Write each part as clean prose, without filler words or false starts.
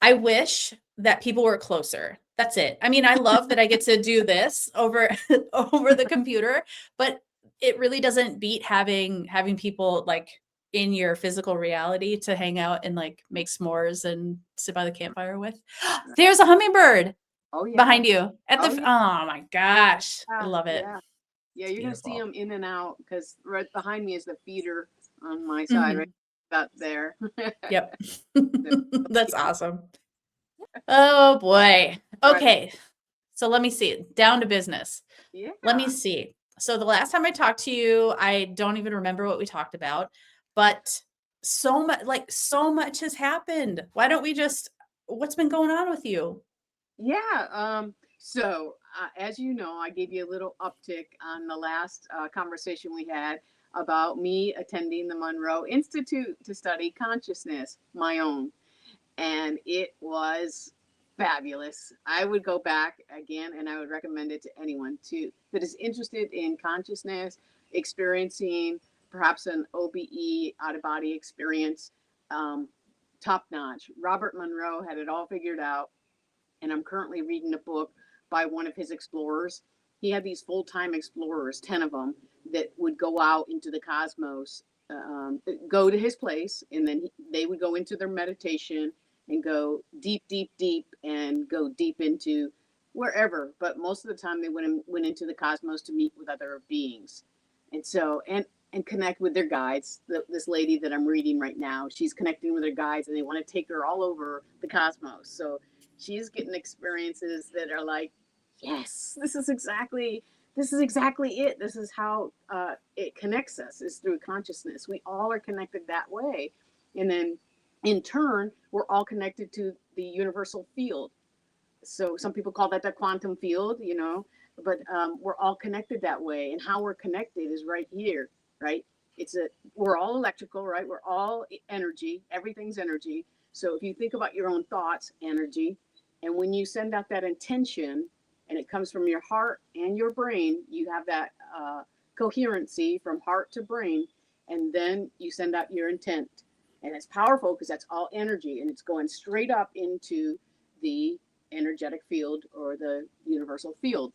I wish that people were closer. That's it. I mean, I love that I get to do this over over the computer, but it really doesn't beat having people like in your physical reality to hang out and like make s'mores and sit by the campfire with. There's a hummingbird Oh yeah. behind you at the Oh yeah. oh my gosh. I Yeah. love it. Yeah. Yeah. It's You're gonna see beautiful. them in and out because right behind me is the feeder on my side, right Mhm. up there. Yep. So, That's awesome. Oh boy. right. Okay. So let me see. Down to business. Let me Yeah. see. So the last time I talked to you, I don't even remember what we talked about, but so much has happened. Why don't we just what's been going on with you? Yeah. So, as you know, I gave you a little uptick on the last conversation we had about me attending the Monroe Institute to study consciousness, my own. And it was fabulous. I would go back again and I would recommend it to anyone too that is interested in consciousness, experiencing perhaps an OBE out of body experience. Um, Top notch. Robert Monroe had it all figured out, and I'm currently reading a book by one of his explorers. He had these full time explorers, 10 of them, that would go out into the cosmos, go to his place, and then they would go into their meditation and go deep, deep, deep, and go deep into wherever. But most of the time, they went into the cosmos to meet with other beings. And so, and connect with their guides. This lady that I'm reading right now, she's connecting with her guides, and they want to take her all over the cosmos. So she's getting experiences that are like, yes, this is exactly it. This is how it connects us, is through consciousness. We all are connected that way, and then in turn we're all connected to the universal field. So some people call that the quantum field, but we're all connected that way. And how we're connected is right here, right? We're all electrical, right? We're all energy. Everything's energy. So if you think about your own thoughts, energy, and when you send out that intention, and it comes from your heart and your brain, you have that coherency from heart to brain, and then you send out your intent, and it's powerful because that's all energy, and it's going straight up into the energetic field or the universal field.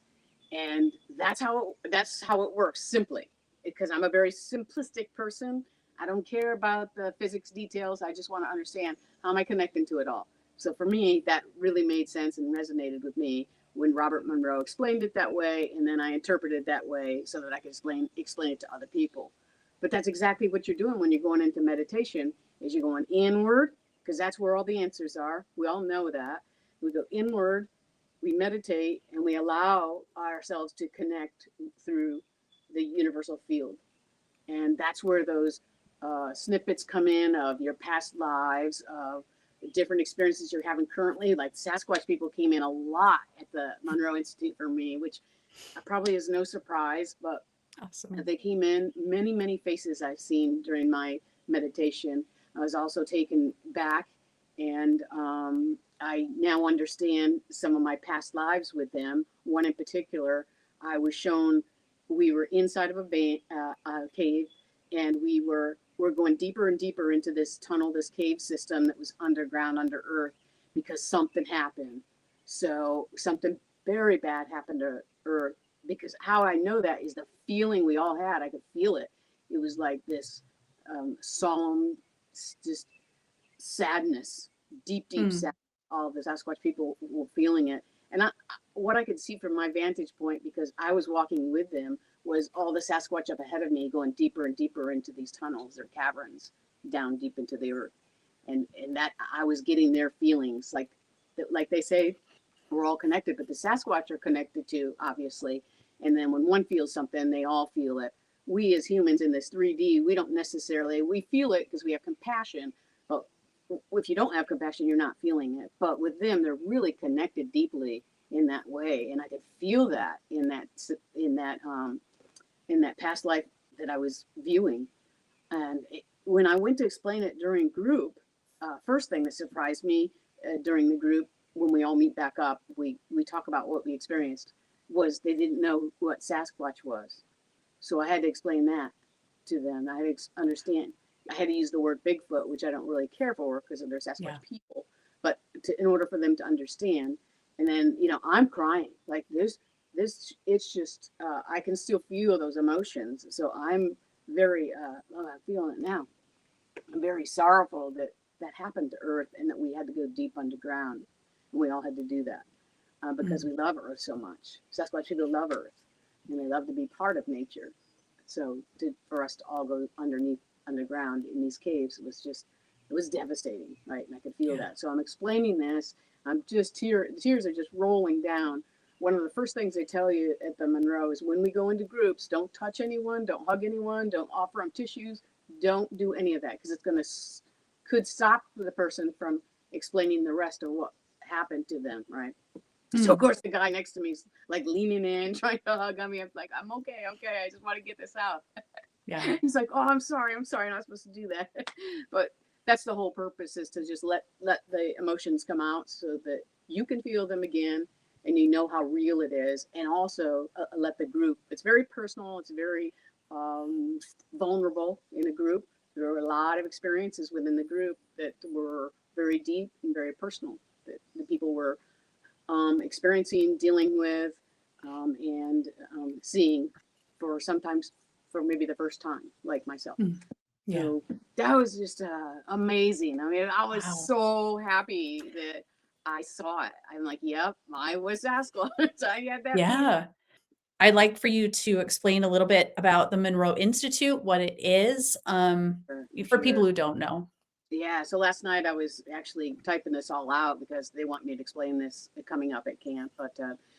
And that's how it works simply, because I'm a very simplistic person. I don't care about the physics details. I just want to understand how am I connecting to it all. So for me, that really made sense and resonated with me when Robert Monroe explained it that way, and then I interpreted it that way so that I could explain it to other people. But that's exactly what you're doing when you're going into meditation, is you're going inward, because that's where all the answers are. We all know that. We go inward, we meditate, and we allow ourselves to connect through the universal field. And that's where those snippets come in of your past lives, of different experiences you're having currently. Like Sasquatch people came in a lot at the Monroe Institute for me, which probably is no surprise, but Awesome. they came in many, many faces I've seen during my meditation. I was also taken back, and I now understand some of my past lives with them. One in particular, I was shown we were inside of a cave, and we're going deeper and deeper into this tunnel, this cave system that was underground, under earth, because something happened. So something very bad happened to Earth, because how I know that is the feeling we all had. I could feel it. It was like this solemn, just sadness, deep, deep Mm. sadness. All of the Sasquatch people were feeling it. And what I could see from my vantage point, because I was walking with them, was all the Sasquatch up ahead of me going deeper and deeper into these tunnels or caverns down deep into the earth. And that I was getting their feelings, like they say, we're all connected, but the Sasquatch are connected too, obviously. And then when one feels something, they all feel it. We as humans in this 3D, we don't necessarily, we feel it because we have compassion, but if you don't have compassion, you're not feeling it. But with them, they're really connected deeply in that way, and I could feel that in that in that past life that I was viewing. And when I went to explain it during group, first thing that surprised me during the group, when we all meet back up, we talk about what we experienced, was they didn't know what Sasquatch was. So I had to explain that to them. I had to understand. I had to use the word Bigfoot, which I don't really care for because they're Yeah. Sasquatch people. but in order for them to understand. And then, I'm crying like it's just, I can still feel those emotions. So I'm very, I'm feeling it now. I'm very sorrowful that that happened to Earth and that we had to go deep underground. And we all had to do that because we love Earth so much. Sasquatch people love Earth and they love to be part of nature. So for us to all go underground in these caves, it was devastating, right? And I could feel that. So I'm explaining this. I'm just tears are just rolling down. One of the first things they tell you at the Monroe is when we go into groups, don't touch anyone, don't hug anyone, don't offer them tissues, don't do any of that because could stop the person from explaining the rest of what happened to them, right? So of course the guy next to me is like leaning in, trying to hug on me. I'm like, I'm okay, I just want to get this out. Yeah. He's like, oh, I'm sorry, I'm not supposed to do that. But that's the whole purpose, is to just let the emotions come out so that you can feel them again and you know how real it is. And also let the group, it's very personal, it's very vulnerable in a group. There were a lot of experiences within the group that were very deep and very personal that the people were experiencing, dealing with, and seeing sometimes for maybe the first time, like myself. Yeah. So that was just amazing. I mean, I was so happy that I saw it. I'm like, yep, I was Sasquatch. I had that. Yeah. I'd like for you to explain a little bit about the Monroe Institute, what it is, for people who don't know. Yeah, so last night I was actually typing this all out because they want me to explain this coming up at camp. But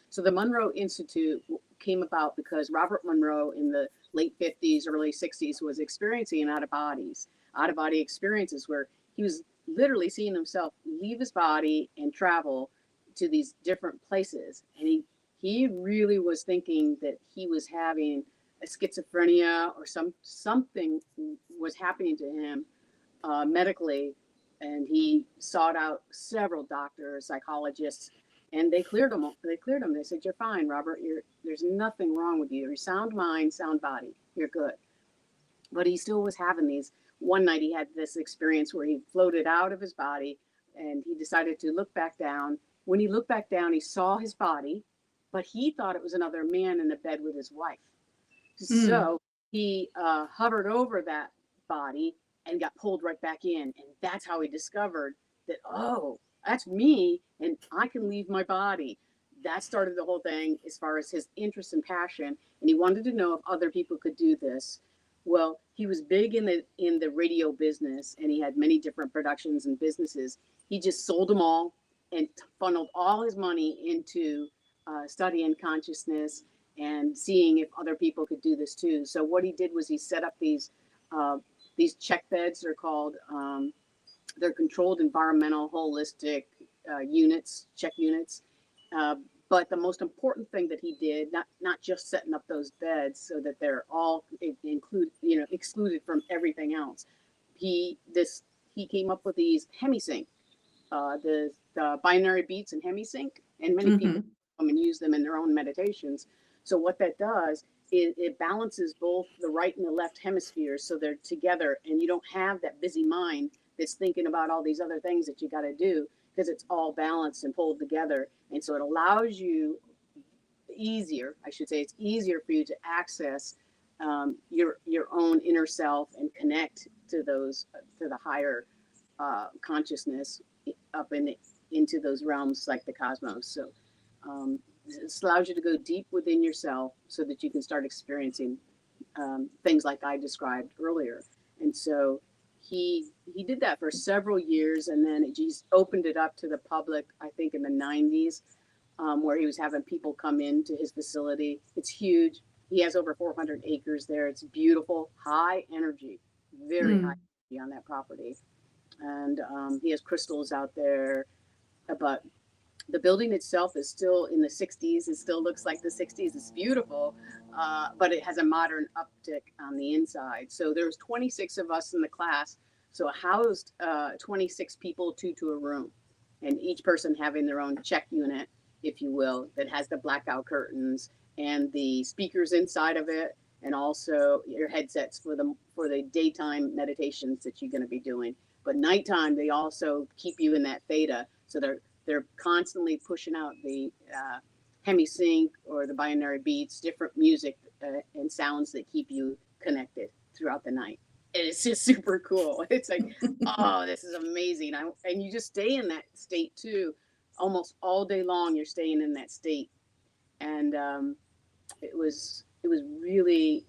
so the Monroe Institute came about because Robert Monroe in the late 50s, early 60s was experiencing out of body experiences where he was literally seeing himself leave his body and travel to these different places. And he really was thinking that he was having a schizophrenia or something was happening to him medically, and he sought out several doctors, psychologists, and they cleared him. They said, "You're fine, Robert. There's nothing wrong with you. You're sound mind, sound body. You're good." But he still was having these. One night he had this experience where he floated out of his body, and he decided to look back down. When he looked back down, he saw his body, but he thought it was another man in the bed with his wife. So he hovered over that body and got pulled right back in. And that's how he discovered that, oh, that's me and I can leave my body. That started the whole thing as far as his interest and passion. And he wanted to know if other people could do this. Well, he was big in the radio business and he had many different productions and businesses. He just sold them all and funneled all his money into studying consciousness and seeing if other people could do this too. So what he did was he set up these check beds. They're called, they're controlled environmental holistic units, check units. But the most important thing that he did, not just setting up those beds so that they're all excluded from everything else. He came up with these hemisync, the binary beats in hemisync, and many people come and use them in their own meditations. So what that does is it balances both the right and the left hemispheres so they're together, and you don't have that busy mind that's thinking about all these other things that you got to do, because it's all balanced and pulled together. And so it allows you it's easier for you to access your own inner self and connect to the higher consciousness up into those realms like the cosmos. So it allows you to go deep within yourself so that you can start experiencing things like I described earlier. And so he did that for several years, and then he just opened it up to the public, I think in the 90s, where he was having people come into his facility. It's huge. He has over 400 acres there. It's beautiful, high energy, very high energy on that property. And he has crystals out there, but the building itself is still in the 60s. It still looks like the 60s. It's beautiful, but it has a modern uptick on the inside. So there's 26 of us in the class. So it housed 26 people, two to a room, and each person having their own check unit, if you will, that has the blackout curtains and the speakers inside of it, and also your headsets for the daytime meditations that you're going to be doing. But nighttime, they also keep you in that theta. So they're constantly pushing out the hemisync or the binary beats, different music and sounds that keep you connected throughout the night. And it's just super cool. It's like, oh, this is amazing. And you just stay in that state too, almost all day long. You're staying in that state, and it was really,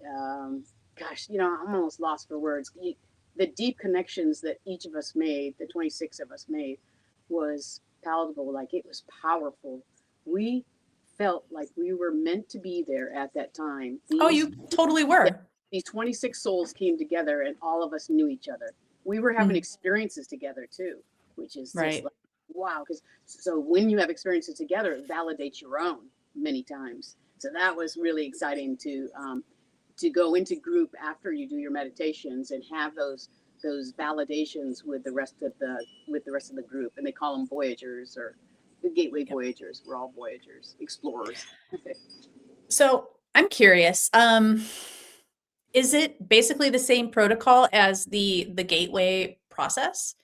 gosh, I'm almost lost for words. The deep connections that each of us made, the 26 of us made, was palatable. Like, it was powerful. We felt like we were meant to be there at that time. Oh, you totally were. These 26 souls came together, and all of us knew each other. We were having experiences together too, which is right. just like, wow. Because so when you have experiences together, it validates your own many times. So that was really exciting to go into group after you do your meditations and have those validations with the rest of the group. And they call them voyagers, or the gateway voyagers. We're all voyagers, explorers. So I'm curious. Is it basically the same protocol as the gateway process?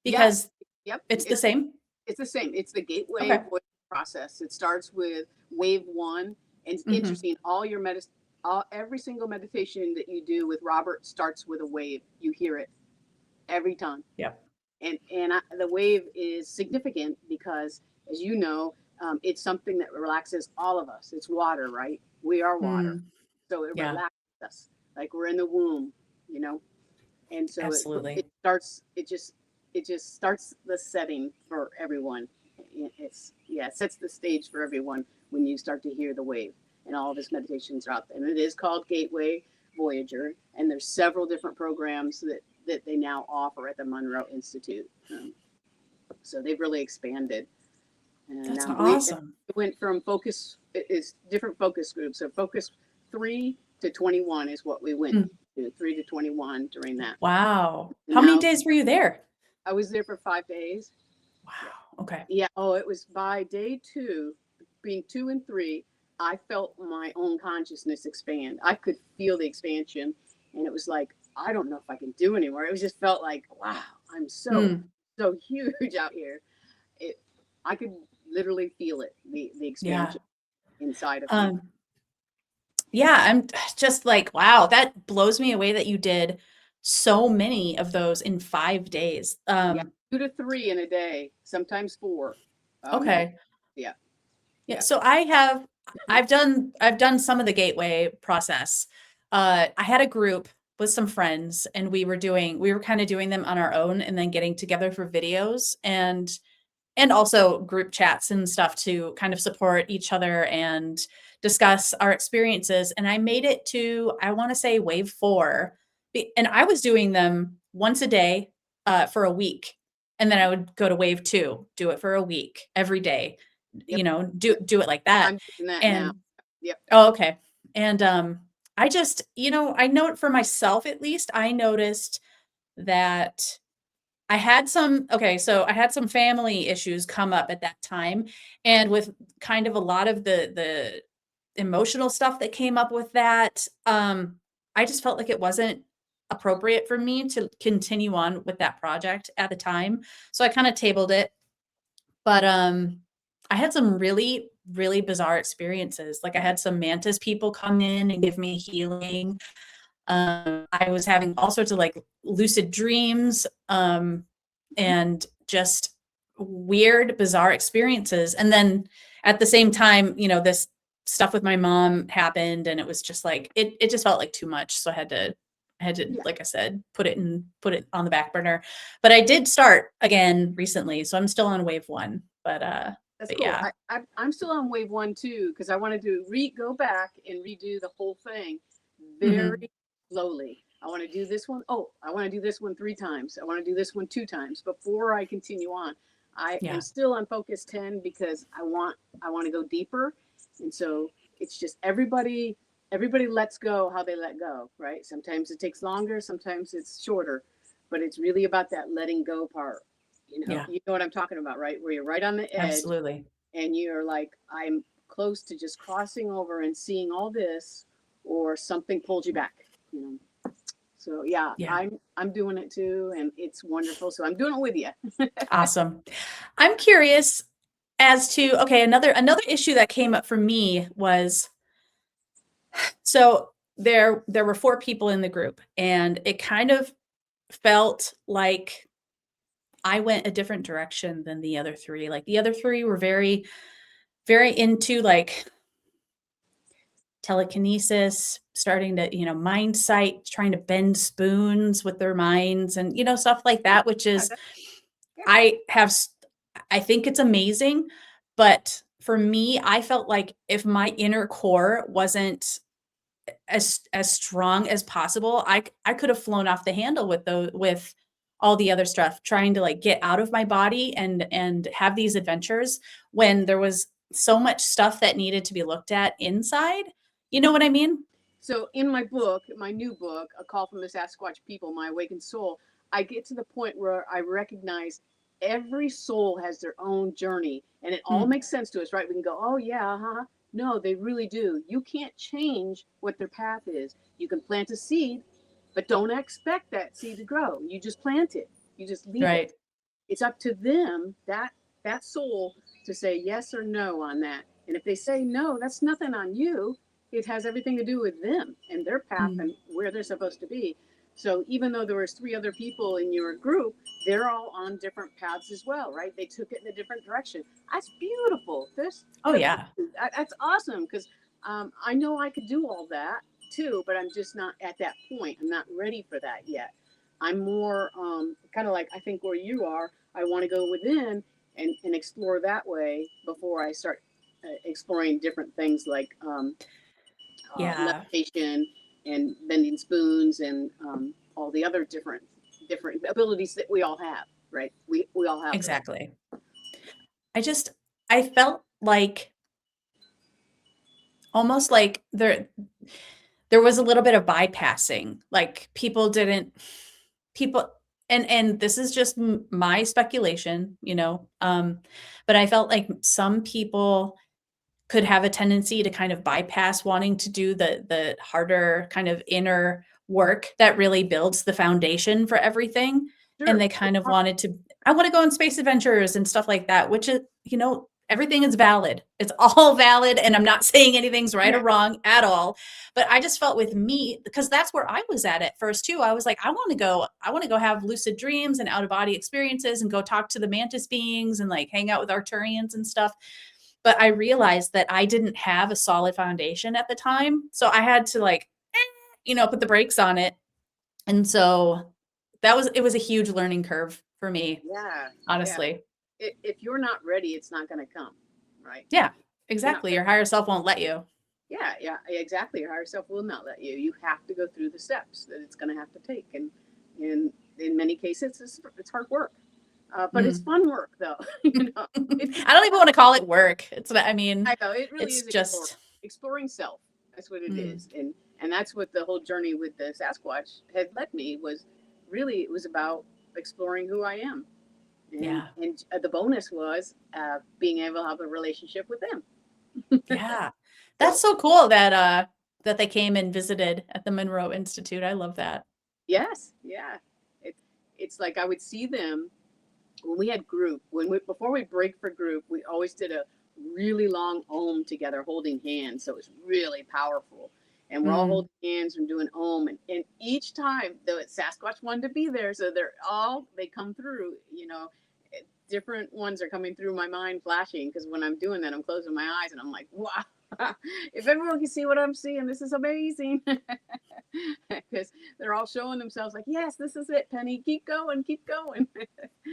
Because yep, it's the same. It's the same. It's the gateway process. It starts with wave 1, and it's interesting. Every single meditation that you do with Robert starts with a wave. You hear it every time. Yep. And the wave is significant because, as you know, it's something that relaxes all of us. It's water, right? We are water, so it relaxes us, like we're in the womb, And so absolutely, it just starts the setting for everyone. It sets the stage for everyone when you start to hear the wave, and all of his meditations are out there. And it is called Gateway Voyager, and there's several different programs that they now offer at the Monroe Institute. So they've really expanded. And that's awesome. It went from different focus groups. So focus 3 to 21 is what we went to, 3 to 21 during that. Wow. How many days were you there? I was there for 5 days. Wow. Okay. Yeah. Oh, it was by day 2, being 2 and 3, I felt my own consciousness expand. I could feel the expansion, and it was like, I don't know if I can do anymore. It just felt like, wow, I'm so huge out here. I could literally feel it, the expansion inside of me. Yeah, I'm just like, wow, that blows me away that you did so many of those in 5 days. 2 to 3 in a day, sometimes 4. Okay. Yeah. So I've done some of the gateway process. I had a group with some friends, and we were kind of doing them on our own, and then getting together for videos and also group chats and stuff to kind of support each other and discuss our experiences. And I made it to, I want to say, wave 4. And I was doing them once a day for a week. And then I would go to wave 2, do it for a week, every day, do it like that. I'm doing that and now. Yep. Oh, okay. And I just, I know for myself, at least, I noticed that I had some family issues come up at that time. And with kind of a lot of the emotional stuff that came up with that, I just felt like it wasn't appropriate for me to continue on with that project at the time. So I kind of tabled it. But I had some really, really bizarre experiences. Like, I had some mantis people come in and give me healing. I was having all sorts of like lucid dreams, and just weird, bizarre experiences. And then at the same time, this stuff with my mom happened, and it was just like, it just felt like too much. So I had to, like I said, put it on the back burner. But I did start again recently. So I'm still on wave 1, but that's but cool. yeah. I'm still on wave 1 too, because I wanted to go back and redo the whole thing very slowly. I want to do this one. Oh, I want to do this one 3 times. I want to do this one 2 times before I continue on. I am still on focus 10 because I want to go deeper. And so it's just everybody lets go how they let go, right? Sometimes it takes longer, sometimes it's shorter, but it's really about that letting go part. You know what I'm talking about, right? Where you're right on the edge. Absolutely. And you're like, I'm close to just crossing over and seeing all this, or something pulled you back, So yeah, Yeah. I'm doing it too, and it's wonderful. So I'm doing it with you. Awesome. I'm curious as to, okay, another issue that came up for me was, so there were 4 people in the group, and it kind of felt like I went a different direction than the other 3. Like, the other 3 were very, very into, like, telekinesis, starting to, mind sight, trying to bend spoons with their minds and, stuff like that, which Yeah, is, that's, yeah. I have I think it's amazing, but for me, I felt like if my inner core wasn't as strong as possible, I could have flown off the handle with all the other stuff, trying to, like, get out of my body and have these adventures when there was so much stuff that needed to be looked at inside. You know what I mean? So in my book, my new book, A Call from the Sasquatch People, My Awakened Soul, I get to the point where I recognize every soul has their own journey, and it all Mm, makes sense to us, right? We can go, oh yeah, huh? No, they really do. You can't change what their path is. You can plant a seed, but don't expect that seed to grow. You just plant it. You just leave it. right. It's up to them, that soul, to say yes or no on that. And if they say no, that's nothing on you. It has everything to do with them and their path Mm, and where they're supposed to be. So even though there was 3 other people in your group, they're all on different paths as well, right? They took it in a different direction. That's beautiful. oh, yeah. That's awesome, because I know I could do all that too, but I'm just not at that point. I'm not ready for that yet. I'm more kind of like, I think where you are. I want to go within and explore that way before I start exploring different things like Yeah, levitation and bending spoons and all the other different abilities that we all have. Right? We all have those. exactly. I just I felt like, almost like there was a little bit of bypassing. Like, people, and this is just my speculation, but I felt like some people could have a tendency to kind of bypass wanting to do the harder kind of inner work that really builds the foundation for everything. And Sure. they kind of wanted to, I want to go on space adventures and stuff like that, which is, everything is valid. It's all valid. And I'm not saying anything's right or Yeah. wrong at all. But I just felt with me, because that's where I was at first too. I was like, I want to go have lucid dreams and out of body experiences and go talk to the mantis beings and, like, hang out with Arcturians and stuff. But I realized that I didn't have a solid foundation at the time. So I had to, like, put the brakes on it. And so it was a huge learning curve for me, Yeah. Yeah. honestly. If you're not ready, it's not going to come. Right? Yeah, You're not exactly. ready. Your higher self won't let you. Yeah, yeah, exactly. Your higher self will not let you. You have to go through the steps that it's going to have to take, and in many cases, it's hard work, but it's Mm. fun work, though. I don't even want to call it work. I know it really It's is just, exploring self. That's what it mm, is, and that's what the whole journey with the Sasquatch had led me, was really, it was about exploring who I am, yeah, and the bonus was being able to have a relationship with them. yeah. That's So so cool that they came and visited at the Monroe Institute. I love that. yes, yeah, it's like I would see them when we had group, before we break for group, we always did a really long om together, holding hands. So it was really powerful. And we're all Mm, holding hands and doing om. And each time the Sasquatch wanted to be there. So they come through, different ones are coming through my mind flashing. Because when I'm doing that, I'm closing my eyes and I'm like, wow, if everyone can see what I'm seeing, this is amazing. Because they're all showing themselves like, yes, this is it, Penny. Keep going, keep going.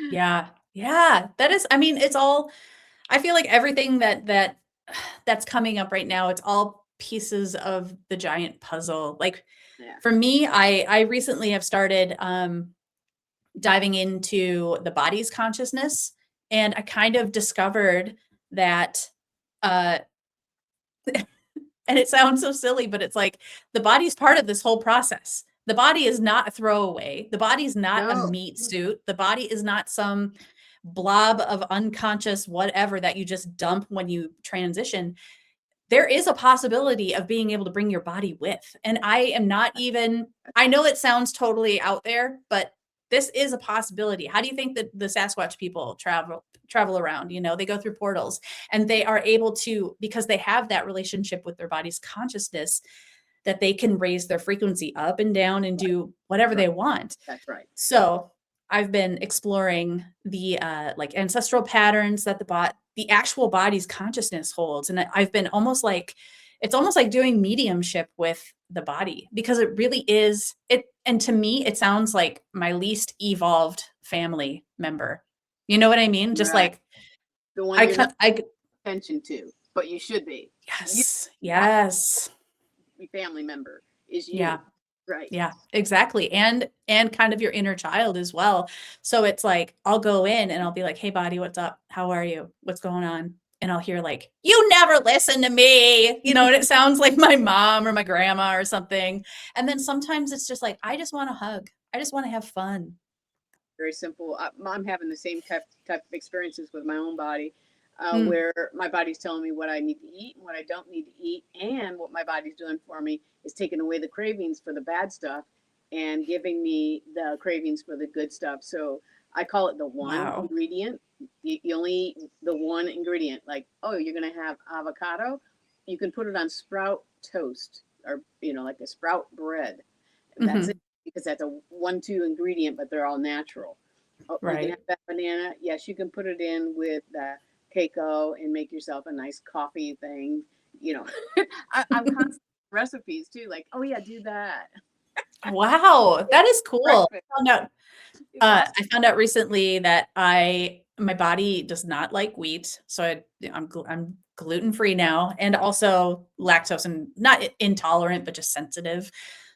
yeah, yeah. That is, I mean, it's all, I feel like everything that's coming up right now, it's all pieces of the giant puzzle. Like, Yeah. for me, I recently have started diving into the body's consciousness, and I kind of discovered that, uh and it sounds so silly, but it's like the body's part of this whole process. The body is not a throwaway. The body's not a No. meat suit. The body is not some blob of unconscious whatever that you just dump when you transition. there is a possibility of being able to bring your body with. And I am not even, I know it sounds totally out there, but this is a possibility. How do you think that the Sasquatch people travel around? You know, they go through portals and they are able to, because they have that relationship with their body's consciousness, that they can raise their frequency up and down and do whatever they want. That's right. So I've been exploring the like ancestral patterns that the actual body's consciousness holds. And I've been almost like, it's almost like doing mediumship with the body, because it really is it. And to me, it sounds like my least evolved family member. You know what I mean? Just Right. like The one you're not paying attention to, but you should be. yes, yes. Your family member is you. Yeah. Right. Yeah, exactly. And kind of your inner child as well. So it's like, I'll go in and I'll be like, hey body, what's up? How are you? What's going on? And I'll hear like, you never listen to me, you know, and it sounds like my mom or my grandma or something. And then sometimes it's just like, I just want to hug. I just want to have fun. Very simple. I'm having the same type of experiences with my own body, Mm. where my body's telling me what I need to eat and what I don't need to eat, and what my body's doing for me is taking away the cravings for the bad stuff and giving me the cravings for the good stuff. So I call it the one Wow. ingredient. You only eat the one ingredient. Like, oh, you're gonna have avocado, you can put it on sprout toast, or like a sprout bread. That's it, because that's a 1-2 ingredient, but they're all natural. Oh, you can Right. have that banana. Yes, you can put it in with cacao and make yourself a nice coffee thing. I'm constantly recipes too. Like, oh yeah, do that. Wow. That is cool. Breakfast. It's awesome. I found out recently that my body does not like wheat, so I'm gluten free now, and also lactose, and not intolerant, but just sensitive.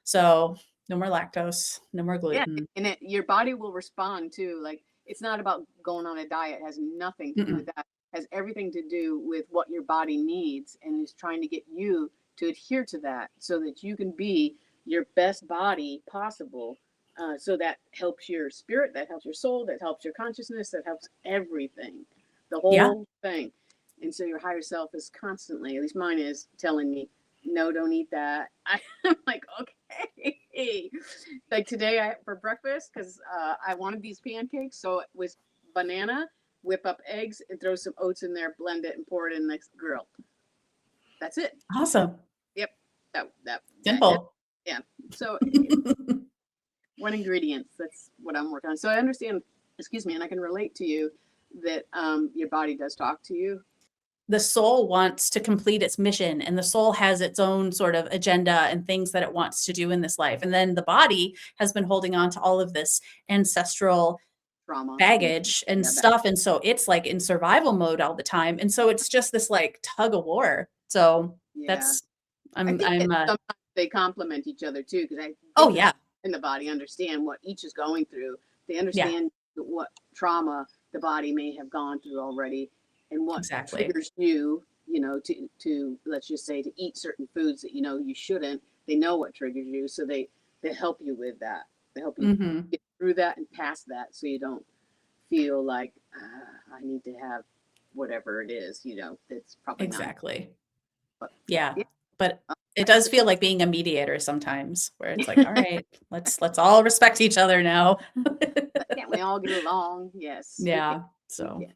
So no more lactose, no more Yeah, gluten. and your body will respond too. Like, it's not about going on a diet. It has nothing to do with Mm-mm. that. It has everything to do with what your body needs, and is trying to get you to adhere to that so that you can be your best body possible. So that helps your spirit, that helps your soul, that helps your consciousness, that helps everything, the Yeah. whole thing. And so your higher self is constantly, at least mine is, telling me, no, don't eat that. I'm like, okay. Like today, for breakfast, because I wanted these pancakes, so it was banana, whip up eggs, and throw some oats in there, blend it, and pour it in the grill. That's it. Awesome. Yep. That Simple. yeah. So one ingredients. That's what I'm working on. So I understand. Excuse me, and I can relate to you that your body does talk to you. The soul wants to complete its mission, and the soul has its own sort of agenda and things that it wants to do in this life. And then the body has been holding on to all of this ancestral Trauma. baggage and Yeah, stuff. And so it's like in survival mode all the time. And so it's just this like tug of war. So yeah. that's, I think I'm, sometimes they complement each other too, because I oh think yeah, in the body understand what each is going through. They yeah, understand what trauma the body may have gone through already, and what exactly. triggers you, to let's just say, to eat certain foods that you shouldn't. They know what triggers you, so they help you with that. They help you Hmm. get through that and past that, so you don't feel like I need to have whatever it is. That's probably not. Exactly. But Yeah. yeah, But it does feel like being a mediator sometimes, where it's like, all right, let's all respect each other now. can't we all get along? Yes, we can. Yeah. We So can.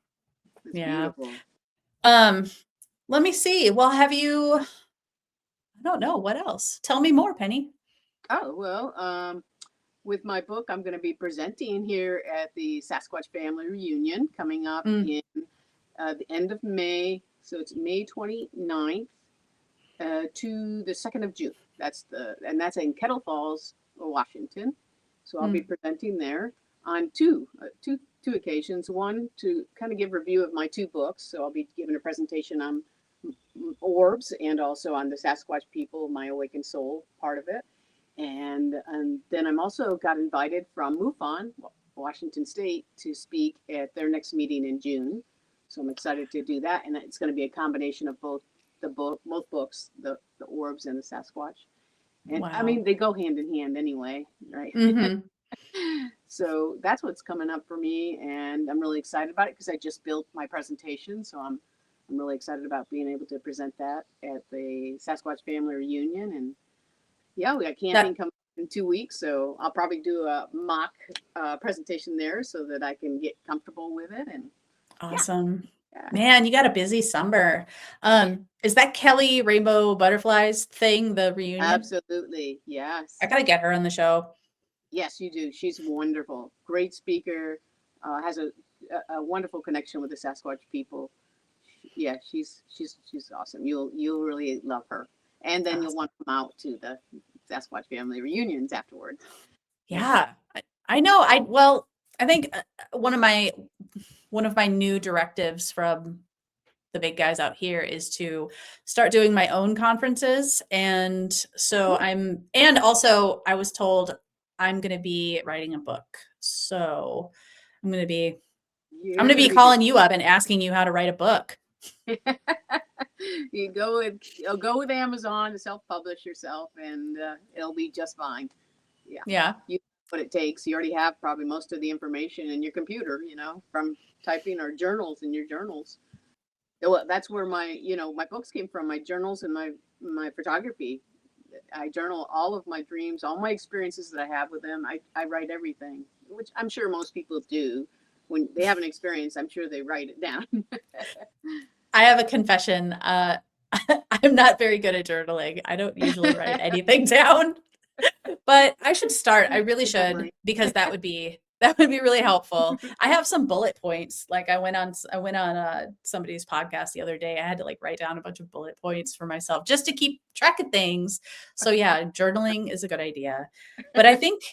It's yeah. beautiful. Um, let me see. Well, I don't know, what else? Tell me more, Penny. Oh, well, with my book, I'm going to be presenting here at the Sasquatch Family Reunion coming up Mm, in the end of May. So it's May 29th to the 2nd of June. That's in Kettle Falls, Washington. So I'll be mm, presenting there on two occasions. One, to kind of give review of my two books. So I'll be giving a presentation on orbs, and also on the Sasquatch People, my awakened soul part of it. And then I'm also got invited from MUFON, Washington State, to speak at their next meeting in June. So I'm excited to do that, and it's going to be a combination of both books, the orbs and the Sasquatch. And I wow. mean, they go hand in hand anyway, right? Hmm. So that's what's coming up for me, and I'm really excited about it because I just built my presentation. So I'm I'm really excited about being able to present that at the Sasquatch Family Reunion. And yeah, we got camping That coming in 2 weeks, so I'll probably do a mock presentation there so that I can get comfortable with it. And yeah, awesome. yeah, Man, you got a busy summer. Is that Kelly Rainbow Butterflies thing, the reunion? absolutely. I Yes. gotta get her on the show. Yes, you do. She's wonderful. Great speaker. Has a wonderful connection with the Sasquatch people. Yeah, she's awesome. You'll really love her. And then you'll Awesome. want to come out to the Sasquatch family reunions afterwards. Yeah. Yeah, I know. I think one of my new directives from the big guys out here is to start doing my own conferences. And so Cool. and also I was told I'm going to be writing a book. So I'm going to be, I'm going You're to be gonna be calling you up and asking you how to write a book. you go with Amazon to self-publish yourself, and it'll be just fine. Yeah, Yeah. you know what it takes. You already have probably most of the information in your computer, from typing or journals in your journals. Well, that's where my books came from, my journals and my photography. I journal all of my dreams, all my experiences that I have with them. I write everything, which I'm sure most people do. When they have an experience, I'm sure they write it down. I have a confession. I'm not very good at journaling. I don't usually write anything down. But I should start. I really Don't should worry. because that would be really helpful. I have some bullet points. Like I went on somebody's podcast the other day. I had to like write down a bunch of bullet points for myself just to keep track of things. So yeah, journaling is a good idea. But I think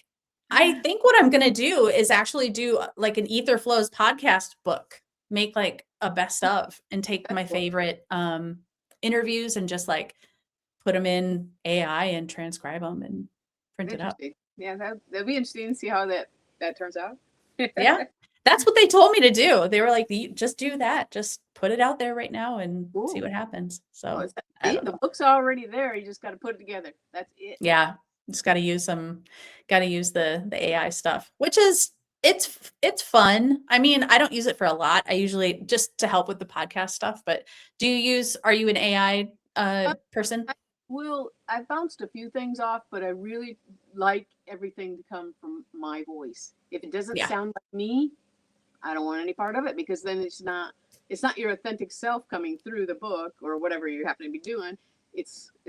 what I'm going to do is actually do like an Ether Flows podcast book, make like a best of and take That's my cool. favorite interviews and just like put them in AI and transcribe them and print it up. Interesting. Yeah, that'd be interesting to see how that turns out. Yeah. That's what they told me to do. They were like, Just do that. Just put it out there right now and see Cool. what happens." Well, So, I see, don't the know. book's already there. You just got to put it together. That's it. Yeah. Just gotta use the AI stuff, which is it's fun. I mean, I don't use it for a lot. I usually just to help with the podcast stuff, but are you an AI person? I I bounced a few things off, but I really like everything to come from my voice. If it doesn't Yeah. sound like me, I don't want any part of it, because then it's not your authentic self coming through the book or whatever you happen to be doing.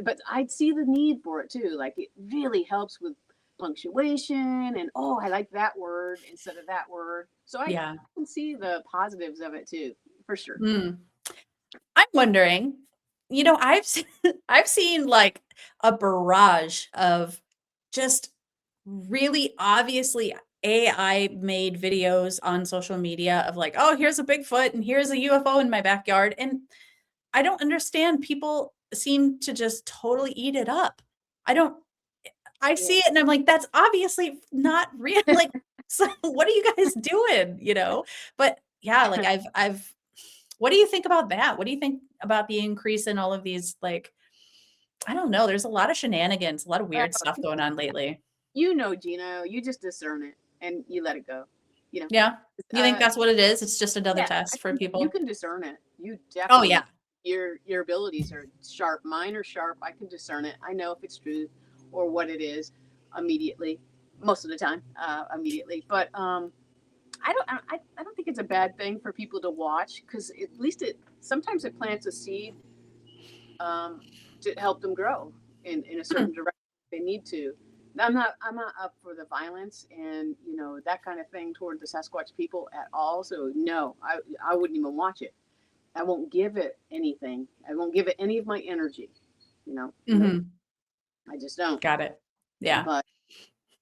But I'd see the need for it too. Like, it really helps with punctuation, and oh, I like that word instead of that word. So I Yeah. can see the positives of it too, for sure. Mm. I'm wondering, I've seen like a barrage of just really obviously AI made videos on social media of like, oh, here's a Bigfoot and here's a UFO in my backyard. And I don't understand. People seem to just totally eat it up. I don't, I Yeah. see it and I'm like, that's obviously not real. Like, so what are you guys doing? But yeah, like what do you think about that? What do you think about the increase in all of these, like, I don't know, there's a lot of shenanigans, a lot of weird stuff going on lately. Gina, you just discern it and you let it go. You know, Yeah. You think uh, that's what it is? It's just another yeah, test for you people? can discern it. You Oh, definitely, yeah. your abilities are sharp. Mine are sharp. I can discern it. I know if it's true or what it is immediately, most of the time, immediately. But I don't think it's a bad thing for people to watch, because at least sometimes it plants a seed um, to help them grow in a Hmm. certain direction if they need to. I'm not up for the violence and that kind of thing toward the Sasquatch people at all. So no, I wouldn't even watch it. I won't give it anything. I won't give it any of my energy. No, Mhm. I just don't. Got it. Yeah. But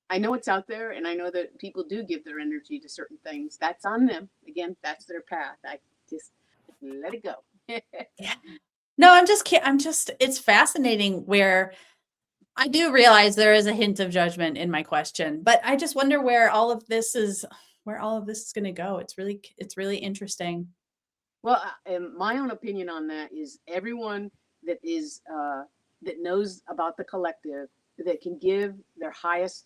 I know it's out there, and I know that people do give their energy to certain things. That's on them. Again, that's their path. I just let it go. Yeah. No, I'm just it's fascinating where I do realize there is a hint of judgment in my question, but I just wonder where all of this is gonna go. It's really interesting. Well, my own opinion on that is everyone that is that knows about the collective, that can give their highest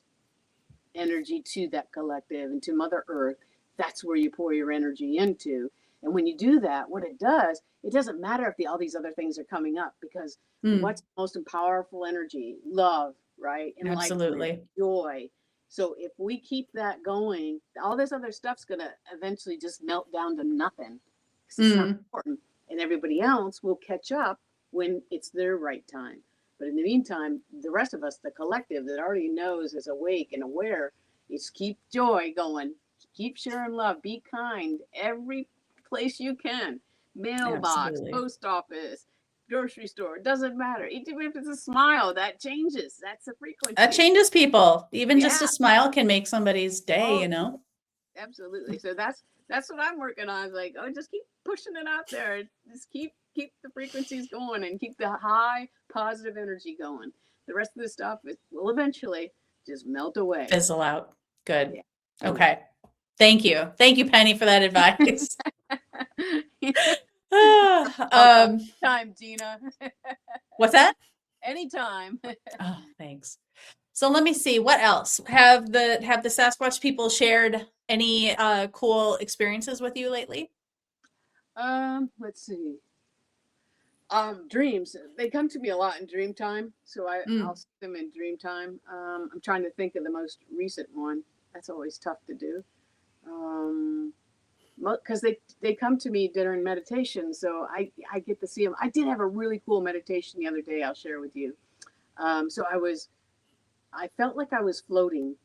energy to that collective and to Mother Earth. That's where you pour your energy into. And when you do that, what it does, it doesn't matter if all these other things are coming up, because Mm, what's the most powerful energy? Love, right? Enlightenment, absolutely. joy. So if we keep that going, all this other stuff's going to eventually just melt down to nothing, because it's not Mm, important. And everybody else will catch up when it's their right time. But in the meantime, the rest of us, the collective that already knows, is awake and aware, is keep joy going, keep sharing love, be kind every place you can. Mailbox, absolutely. post office, grocery store, it doesn't matter. Even if it's a smile, that changes. That's a That frequency. changes people. Even just Yeah. a smile can make somebody's day, Oh, you know? absolutely. So that's what I'm working on. It's like, oh, just keep pushing it out there. Just keep the frequencies going and keep the high positive energy going. The rest of the stuff will eventually just melt away. Fizzle out. Good. Yeah. Oh yeah. Okay. Thank you. Thank you, Penny, for that advice. Ah, Welcome. Time, Gina. what's that? Anytime. Oh, thanks. So let me see, what else? Have the Sasquatch people shared any cool experiences with you lately? Let's see. Dreams. They come to me a lot in dream time, so I'll Mm, see them in dream time. I'm trying to think of the most recent one. That's always tough to do. Um, because they come to me during meditation, so I get to see them. I did have a really cool meditation the other day. I'll share with you. So I felt like I was floating.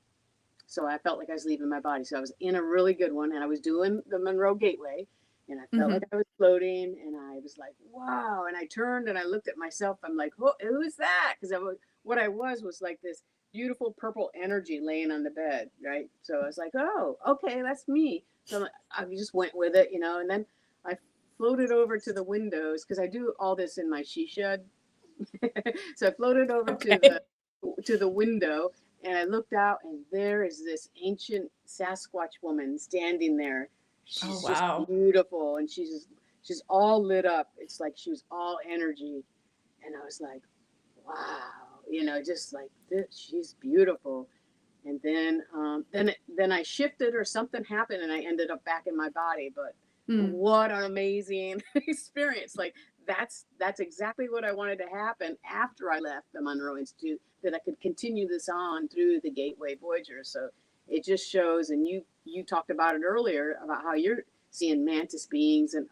So I felt like I was leaving my body. So I was in a really good one, and I was doing the Monroe Gateway, and I felt like hmm I was floating, and I was like, wow. And I turned and I looked at myself. I'm like, who is that? Because what I was like this beautiful purple energy laying on the bed, right? So I was like, oh, okay, that's me. So I just went with it, and then I floated over to the windows, because I do all this in my she shed. So I floated over Okay. to the window, and I looked out, and there is this ancient Sasquatch woman standing there. Oh, She's just wow. beautiful, and she's all lit up. It's like she was all energy, and I was like, wow, just like this. She's beautiful. And then I shifted, or something happened, and I ended up back in my body. But Mm, what an amazing experience! Like that's exactly what I wanted to happen after I left the Monroe Institute, that I could continue this on through the Gateway Voyager. So it just shows, and you talked about it earlier about how you're seeing mantis beings and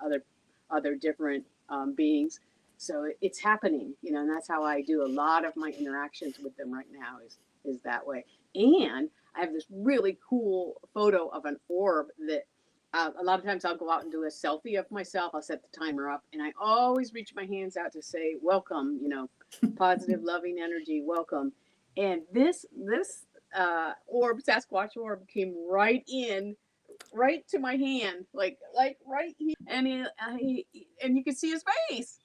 other different beings. So it's happening, and that's how I do a lot of my interactions with them right now, is that way. And I have this really cool photo of an orb that a lot of times I'll go out and do a selfie of myself. I'll set the timer up, and I always reach my hands out to say, welcome, positive, loving energy, welcome. And this orb, Sasquatch orb, came right to my hand, like right here, and and you can see his face.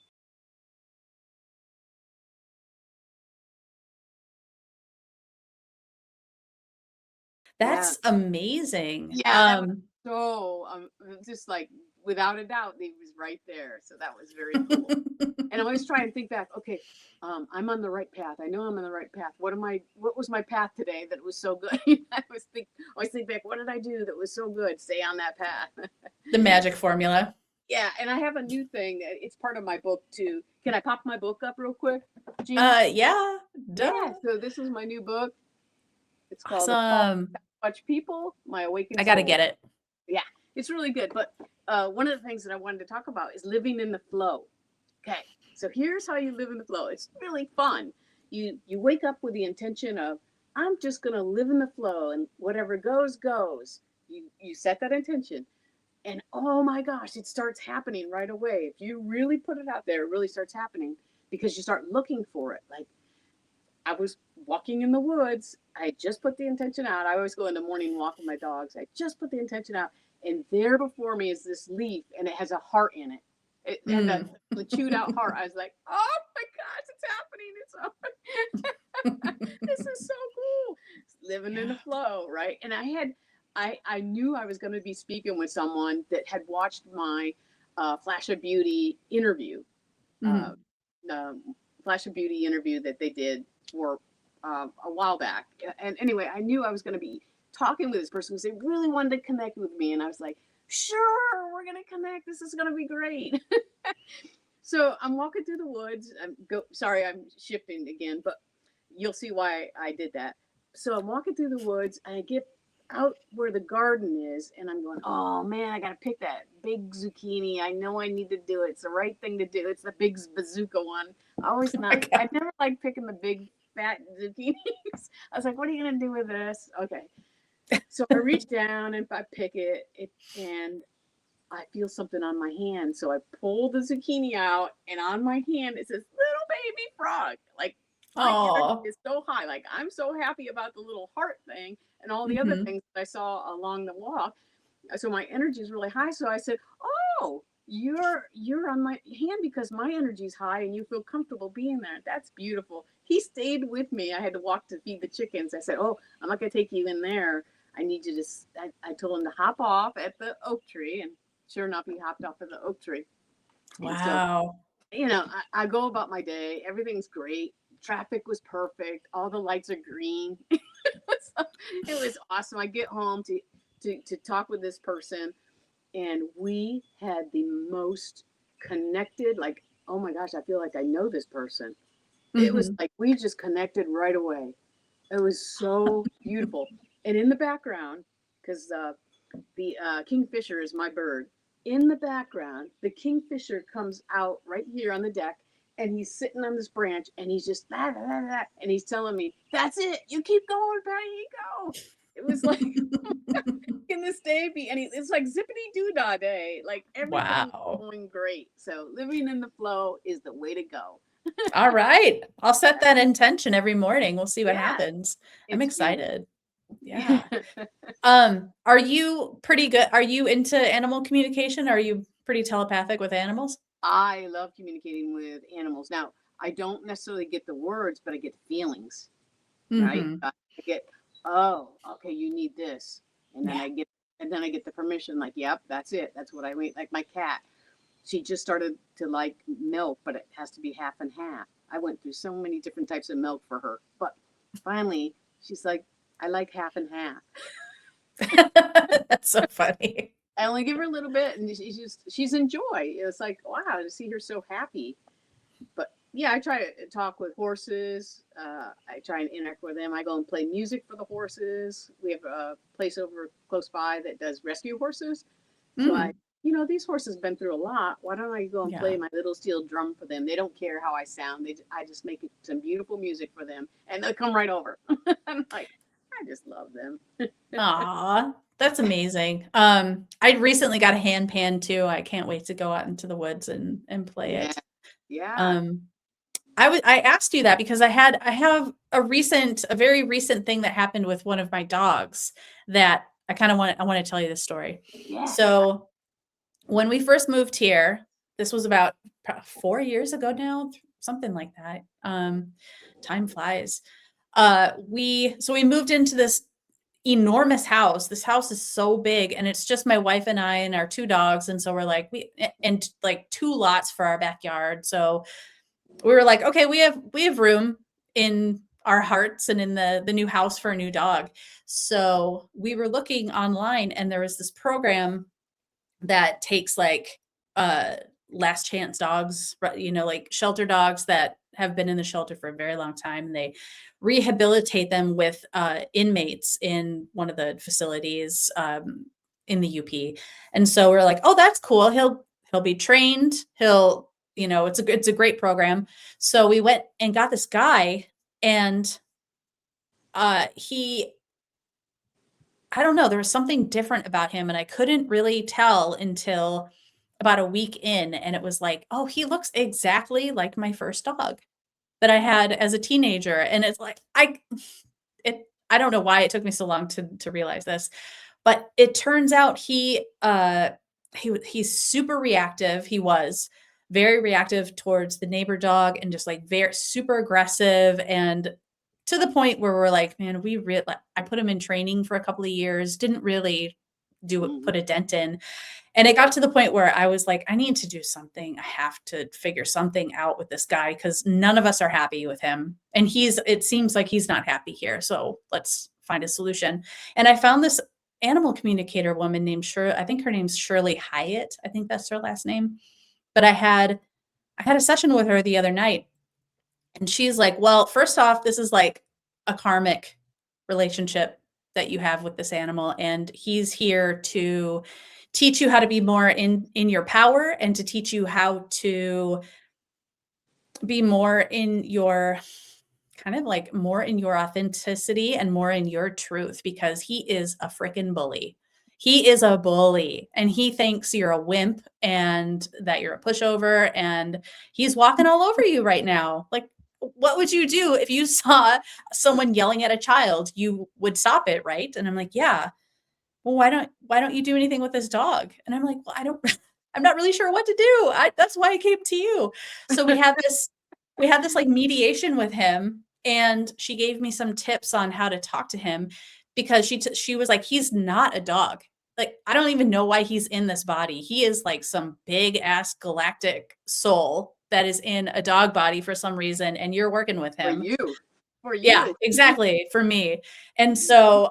Yeah. that's amazing. Yeah, that was so just like, without a doubt, he was right there. So that was very cool. And I always try and think back, okay, I'm on the right path. I know I'm on the right path. What was my path today that was so good? Always think back, what did I do that was so good? Stay on that path. The magic formula. Yeah, and I have a new thing. It's part of my book too. Can I pop my book up real quick, Gina? Yeah, Yeah. duh. So this is my new book. It's called Awesome. Sasquatch People, My I Awakened gotta Soul. get it. Yeah, it's really good. But one of the things that I wanted to talk about is living in the flow. Okay, so here's how you live in the flow. It's really fun. You wake up with the intention of, I'm just gonna live in the flow, and whatever goes goes. You set that intention, and oh my gosh, it starts happening right away. If you really put it out there, it really starts happening, because you start looking for it. Like, I was walking in the woods. I just put the intention out. I always go in the morning walk with my dogs. I just put the intention out, and there before me is this leaf, and it has a heart in it. It had Mm. the chewed out heart. I was like, oh my gosh, it's happening! This is so cool. Living in the Yeah. flow, right? And I knew I was going to be speaking with someone that had watched my Flash of Beauty interview. Uh, Mhm. the Flash of Beauty interview that they did for a while back. And anyway, I knew I was going to be talking with this person because they really wanted to connect with me. And I was like, sure, we're going to connect. This is going to be great. So I'm walking through the woods. Sorry, I'm shifting again, but you'll see why I did that. So I'm walking through the woods and I get out where the garden is and I'm going, oh man, I got to pick that big zucchini. I know I need to do it. It's the right thing to do. It's the big bazooka one. I never like picking the big fat zucchinis. I was like, what are you going to do with this? Okay. So I reach down and I pick it and I feel something on my hand. So I pull the zucchini out and on my hand it's this little baby frog. Like my energy is so high. Like I'm so happy about the little heart thing and all the other things that I saw along the walk. So my energy is really high. So I said, oh, you're on my hand because my energy is high and you feel comfortable being there. That's beautiful. He stayed with me. I had to walk to feed the chickens. I said, oh, I'm not going to take you in there. I need you to, I told him to hop off at the oak tree. And sure enough, he hopped off of the oak tree. Wow. So, you know, I go about my day. Everything's great. Traffic was perfect. All the lights are green. It was awesome. I get home to talk with this person and we had the most connected, like, oh my gosh, I feel like I know this person. It was like we just connected right away. It was so beautiful. And in the background, because the kingfisher is my bird, in the background, the kingfisher comes out right here on the deck and he's sitting on this branch and he's just and he's telling me, that's it, you keep going, Patty, go. It was like, can this day be any? It's like zippity doo dah day. Like everything's going great. So living in the flow is the way to go. All right. I'll set that intention every morning. We'll see what happens. I'm excited. Yeah. Are you pretty good? Are you into animal communication? Are you pretty telepathic with animals? I love communicating with animals. Now, I don't necessarily get the words, but I get the feelings, right? I get, oh, okay, you need this. And then I get the permission, like, yep, that's it. That's what I need. Like my cat, she just started to like milk, but it has to be half and half. I went through so many different types of milk for her, but finally she's like, I like half and half. That's so funny. I only give her a little bit and she's in joy. It's like, wow, to see her so happy. But yeah, I try to talk with horses. I try and interact with them. I go and play music for the horses. We have a place over close by that does rescue horses. So these horses have been through a lot. Why don't I go and play my little steel drum for them? They don't care how I sound. I just make some beautiful music for them and they'll come right over. I'm like, I just love them. Aw, that's amazing. I recently got a hand pan too. I can't wait to go out into the woods and play it. Yeah. I asked you that because I have a very recent thing that happened with one of my dogs that I want to tell you this story. Yeah. So when we first moved here, this was about 4 years ago now, something like that. Time flies. We moved into this enormous house. This house is so big and it's just my wife and I and our 2 dogs. And so we're like, and like 2 lots for our backyard. So we were like, okay, we have room in our hearts and in the new house for a new dog. So we were looking online and there was this program that takes like last chance dogs, like shelter dogs that have been in the shelter for a very long time. And they rehabilitate them with inmates in one of the facilities in the UP. And so we're like, oh, that's cool. He'll be trained. It's a great program. So we went and got this guy and I don't know, there was something different about him and I couldn't really tell until about a week in. And it was like, oh, he looks exactly like my first dog that I had as a teenager. And it's like, I don't know why it took me so long to realize this, but it turns out he's super reactive. He was very reactive towards the neighbor dog and just like very super aggressive and to the point where we're like, man, I put him in training for a couple of years, didn't really put a dent in. And it got to the point where I was like, I need to do something. I have to figure something out with this guy because none of us are happy with him. And it seems like he's not happy here. So let's find a solution. And I found this animal communicator woman named I think her name's Shirley Hyatt. I think that's her last name. But I had a session with her the other night, and she's like, well, first off, this is like a karmic relationship that you have with this animal, and he's here to teach you how to be more in your power, and to teach you how to be more in your kind of like more in your authenticity and more in your truth, because he is a freaking bully. He is a bully, and he thinks you're a wimp and that you're a pushover, and he's walking all over you right now. Like, what would you do if you saw someone yelling at a child? You would stop it, right? And I'm like, yeah. Well, why don't you do anything with this dog? And I'm like, well, I don't I'm not really sure what to do. That's why I came to you. So we had this like mediation with him, and she gave me some tips on how to talk to him, because she was like, he's not a dog. Like, I don't even know why he's in this body. He is like some big ass galactic soul that is in a dog body for some reason, and you're working with For him. you. For Yeah, you. exactly, for me. And so,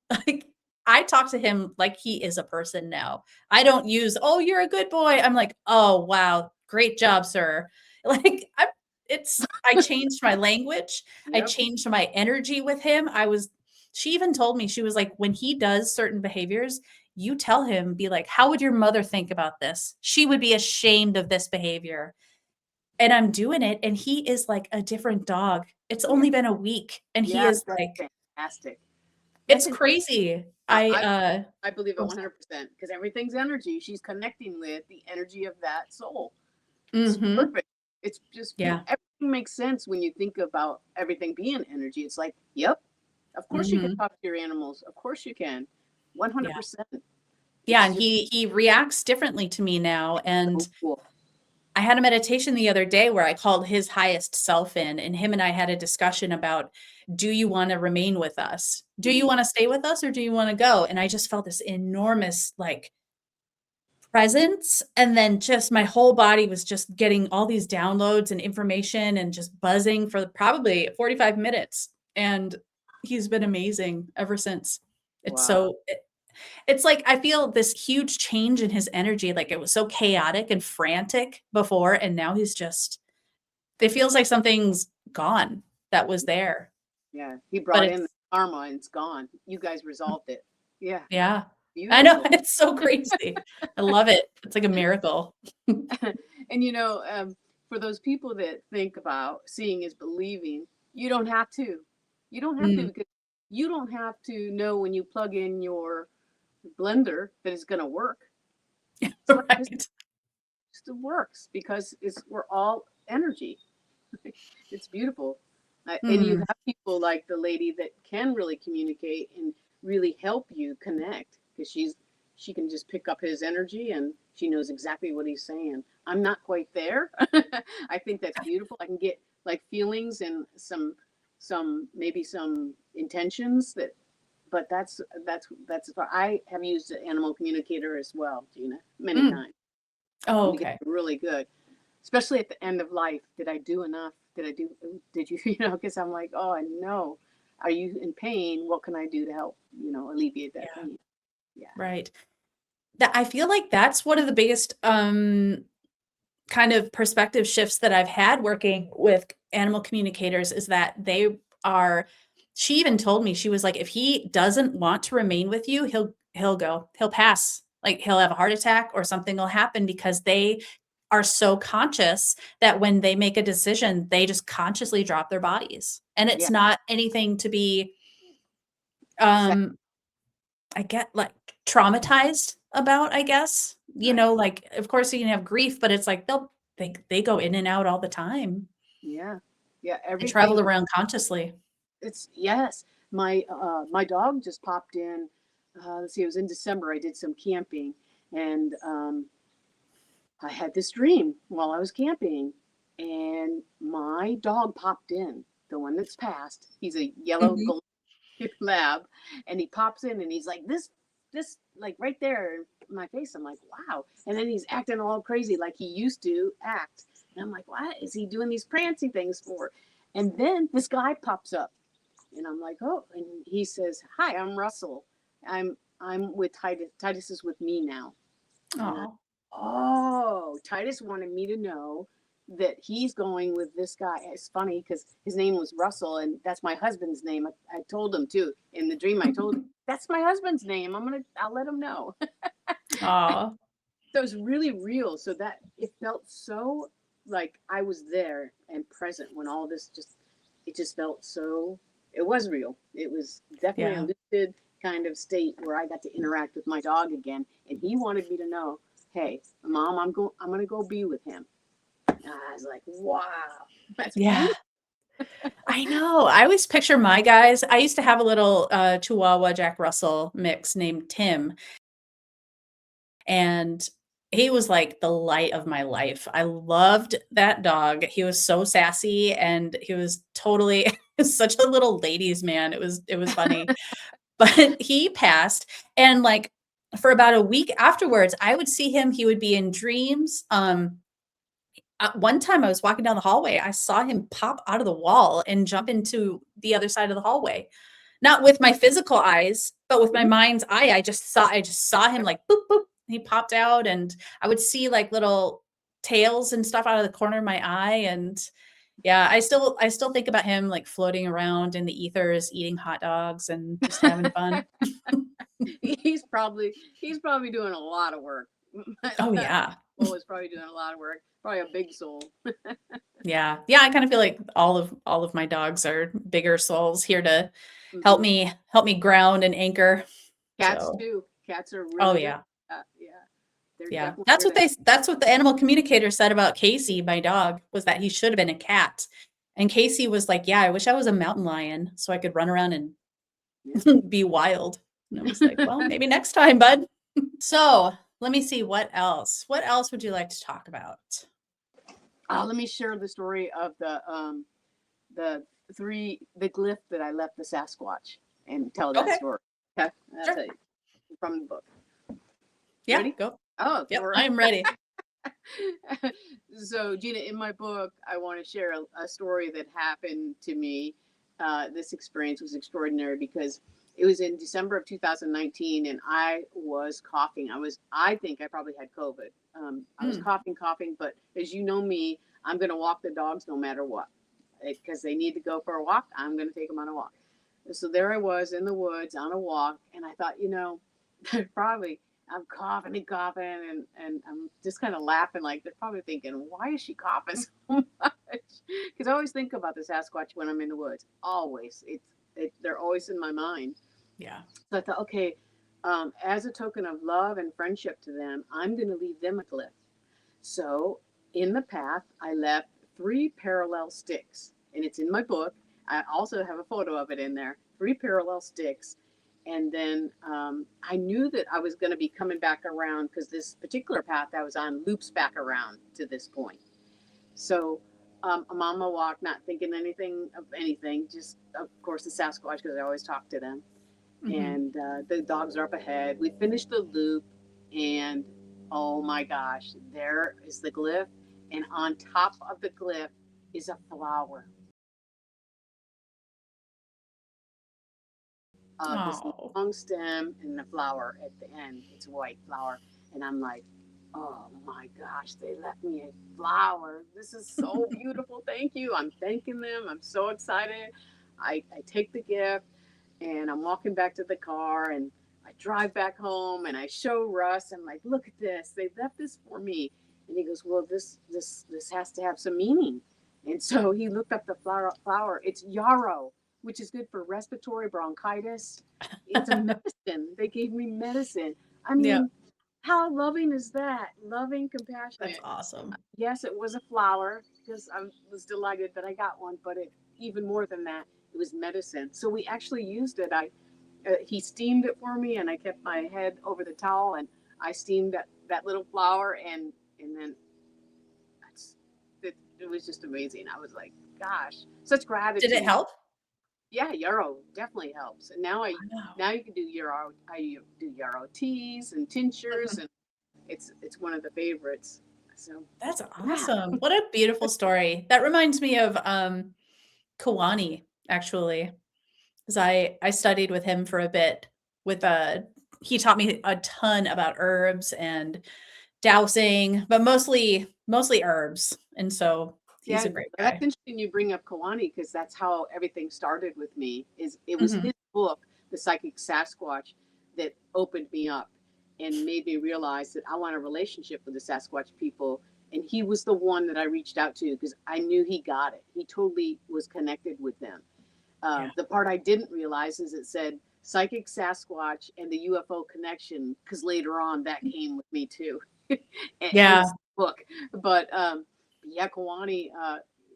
like, I talk to him like he is a person now. I don't use, "Oh, you're a good boy." I'm like, "Oh, wow, great job, sir." Like, I changed my language. I Yep. changed my energy with him. She even told me, she was like, "When he does certain behaviors, you tell him, be like, 'How would your mother think about this? She would be ashamed of this behavior.'" And I'm doing it, and he is like a different dog. It's Yeah. only been a week, and he Yeah, is that's like, fantastic. it's That's incredible. crazy. I believe it I'm sorry. 100% because everything's energy. She's connecting with the energy of that soul. It's Mhm. perfect. It's just Yeah. everything makes sense when you think about everything being energy. It's like, yep, of course you can Mhm. talk to your animals. Of course you can. Yeah. 100%. Yeah, It's and just he reacts differently to me now, so and cool. I had a meditation the other day where I called his highest self in, and him and I had a discussion about, do you wanna remain with us? Do you Mhm. wanna stay with us, or do you wanna go? And I just felt this enormous, like, presence, and then just my whole body was just getting all these downloads and information and just buzzing for probably 45 minutes, and he's been amazing ever since. It's Wow. so it's like I feel this huge change in his energy, like, it was so chaotic and frantic before, and now he's just, it feels like something's gone that was there, Yeah. He but brought in the it's karma and it's gone. You guys resolved it. Yeah. yeah. I know, Beautiful. it's so crazy. I love it. It's like a miracle. And for those people that think about seeing is believing, you don't have to. You don't have to Mm. because you don't have to know when you plug in your blender that it's going to work. It's like this Right. just works because we're all energy. It's beautiful. And you Mm. have people like the lady that can really communicate and really help you connect because she can just pick up his energy and she knows exactly what he's saying. I'm not quite there. I think that's beautiful. I can get like feelings and some maybe some intentions that but that's I have used an animal communicator as well, Gina, many Mm. times. Oh, And to get okay. really good, especially at the end of life. Did I do enough? Did you, because I'm like, oh, I know. Are you in pain? What can I do to help, alleviate that Yeah, pain? Yeah. right. That I feel like that's one of the biggest, kind of perspective shifts that I've had working with animal communicators, is that are she even told me, she was like, "If he doesn't want to remain with you, he'll go. He'll pass. Like, he'll have a heart attack or something will happen," because they are so conscious that when they make a decision, they just consciously drop their bodies. And it's Yeah. not anything to be, Sa- um, I get, like, traumatized about, I guess. Right. Like, of course, you can have grief, but it's like they go in and out all the time. Yeah. Yeah. They travel Everything. around consciously. It's yes. My dog just popped in. Let's see. It was in December. I did some camping, and I had this dream while I was camping, and my dog popped in. The one that's passed. He's a yellow Mhm. golden lab, and he pops in and he's like this like right there in my face. I'm like, wow. And then he's acting all crazy like he used to act. And I'm like, what is he doing these prancy things for? And then this guy pops up, and I'm like, oh, and he says, hi, I'm Russell. I'm I'm with Titus. Titus is with me now. And Oh, Titus wanted me to know that he's going with this guy. It's funny because his name was Russell, and that's my husband's name. I told him too in the dream. I told him that's my husband's name. I'll let him know. oh, So it was really real. So that it felt so like I was there and present when all this it just felt so. It was real. It was definitely yeah. a lucid kind of state where I got to interact with my dog again, and he wanted me to know, hey, Mom, I'm gonna go be with him. And I was like, wow, that's Yeah. beautiful. I know. I always picture my guys. I used to have a little Chihuahua Jack Russell mix named Tim, and he was like the light of my life. I loved that dog. He was so sassy, and he was totally such a little ladies man. It was funny. But he passed, and like for about a week afterwards, I would see him. He would be in dreams. One time I was walking down the hallway, I saw him pop out of the wall and jump into the other side of the hallway. Not with my physical eyes, but with my Mhm. mind's eye. I just saw him like boop boop. He popped out, and I would see like little tails and stuff out of the corner of my eye. And yeah, I still think about him like floating around in the ethers, eating hot dogs and just having fun. He's probably doing a lot of work. Oh That yeah. soul is probably doing a lot of work. Probably a big soul. Yeah. Yeah, I kind of feel like all of my dogs are bigger souls here to help Hmm. me help me ground and anchor. Cats So, too. Cats are oh really good. yeah. Yeah, they're Yeah. definitely That's here what to. the animal communicator said about Casey, my dog, was that he should have been a cat. And Casey was like, "Yeah, I wish I was a mountain lion so I could run around and Yeah. be wild." And I was like, "Well, maybe next time, bud." So, let me see what else. What else would you like to talk about? Let me share the story of the the glyph that I left the Sasquatch and tell that Okay. story. Okay, that's Sure. it from the book. Yeah, Ready? go. Oh, Yep, I am ready. so Gina, in my book, I want to share a story that happened to me. This experience was extraordinary because it was in December of 2019, and I was coughing. I think I probably had COVID. I was Mm, coughing, but as you know me, I'm going to walk the dogs no matter what, because they need to go for a walk. I'm going to take them on a walk. So there I was in the woods on a walk, and I thought, probably I'm coughing and coughing, and I'm just kind of laughing, like they're probably thinking, why is she coughing so much? Because I always think about the Sasquatch when I'm in the woods. Always, they're always in my mind. yeah. So I thought, okay, as a token of love and friendship to them, I'm going to leave them a glyph. So in the path, I left 3 parallel sticks, and it's in my book. I also have a photo of it in there. 3 parallel sticks, and then I knew that I was going to be coming back around because this particular path I was on loops back around to this point. So I'm on my walk, not thinking anything of anything, just of course the Sasquatch because I always talk to them, Mhm. and the dogs are up ahead. We finished the loop, and oh my gosh, there is the glyph, and on top of the glyph is a flower. This Oh. long stem and the flower at the end. It's a white flower, and I'm like, oh my gosh, they left me a flower. This is so beautiful. Thank you. I'm thanking them. I'm so excited. I take the gift, and I'm walking back to the car, and I drive back home, and I show Russ. I'm like, look at this. They left this for me. And he goes, well, this has to have some meaning. And so he looked up the flower. It's yarrow, which is good for respiratory bronchitis. It's a medicine. They gave me medicine. I Yep. mean, how loving is that? Loving, That's compassionate. awesome. Yes, it was a flower because I was delighted that I got one, but even more than that, it was medicine. So we actually used it. He steamed it for me, and I kept my head over the towel, and I steamed that little flower, and then it was just amazing. I was like, gosh, such Did it gratitude. help? Yeah, yarrow definitely helps. And Wow. now you can do yarrow. I do yarrow teas and tinctures, Mhm. and it's one of the favorites. So That's yeah. awesome. What a beautiful story. That reminds me of Kawani, actually, 'cause I studied with him for a bit with he taught me a ton about herbs and dowsing, but mostly herbs. And so he's Yeah, a great that's guy. interesting you bring up Kawani because that's how everything started with me. Is it was Mhm. his book, The Psychic Sasquatch, that opened me up and made me realize that I want a relationship with the Sasquatch people. And he was the one that I reached out to because I knew he got it. He totally was connected with them. Yeah. The part I didn't realize is it said psychic Sasquatch and the UFO connection because later on that came with me too. In Yeah. the book. But yeah, Kawani,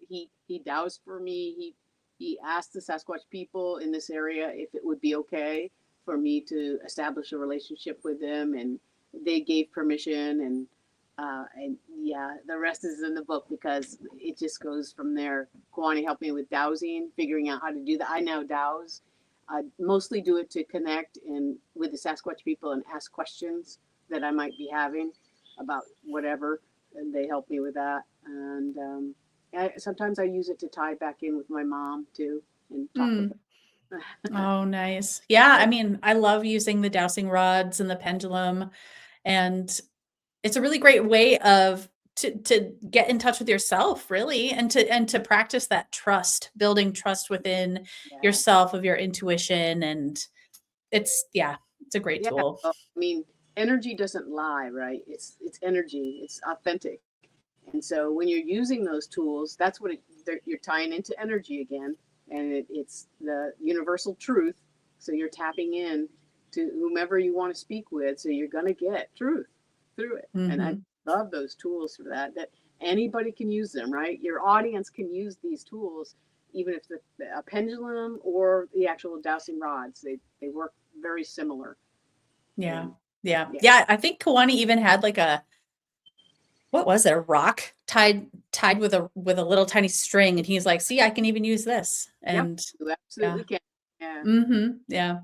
he doused for me. He asked the Sasquatch people in this area if it would be okay for me to establish a relationship with them, and they gave permission. And yeah, the rest is in the book because it just goes from there. Kawani helped me with dowsing, figuring out how to do that. I now douse. I mostly do it to connect and with the Sasquatch people and ask questions that I might be having about whatever, and they help me with that. And sometimes I use it to tie back in with my mom too and talk with Mm. her. Oh, nice. Yeah. I mean, I love using the dowsing rods and the pendulum, and it's a really great way of to get in touch with yourself, really, and to practice that trust, building trust within Yeah, yourself of your intuition. And yeah, it's a great yeah. tool. Well, I mean, energy doesn't lie, right? It's energy. It's authentic. And so when you're using those tools, that's what you're tying into energy again, and it's the universal truth. So you're tapping in to whomever you want to speak with. So you're going to get truth through it. And I Mhm. love those tools for that. That anybody can use them, right? Your audience can use these tools, even if a pendulum or the actual dowsing rods. They work very similar. Yeah. And Yeah. yeah, Yeah, I think Kawani even had like a what was it? A rock tied with a little tiny string, and he's like, "See, I can even use this." yep, And you yeah. absolutely can. Yeah. Yeah.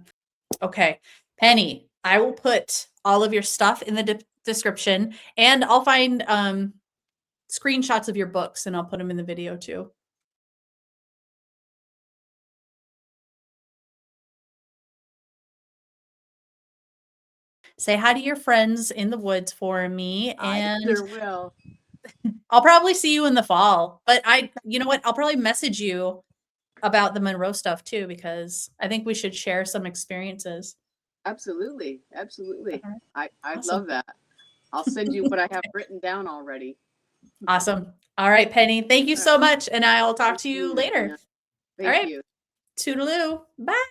Okay. Penny, I will put all of your stuff in the description, and I'll find screenshots of your books and I'll put them in the video too. Say hi to your friends in the woods for me, I and sure will. I'll probably see you in the fall. But you know what? I'll probably message you about the Monroe stuff too, because I think we should share some experiences. Absolutely, absolutely. All right. I'd Awesome. love that. I'll send you what I have written down already. Awesome. All right, Penny. Thank you All right. so much. And I'll talk Thank to you you, later. Regina. All Thank right. you. Toodaloo. Bye.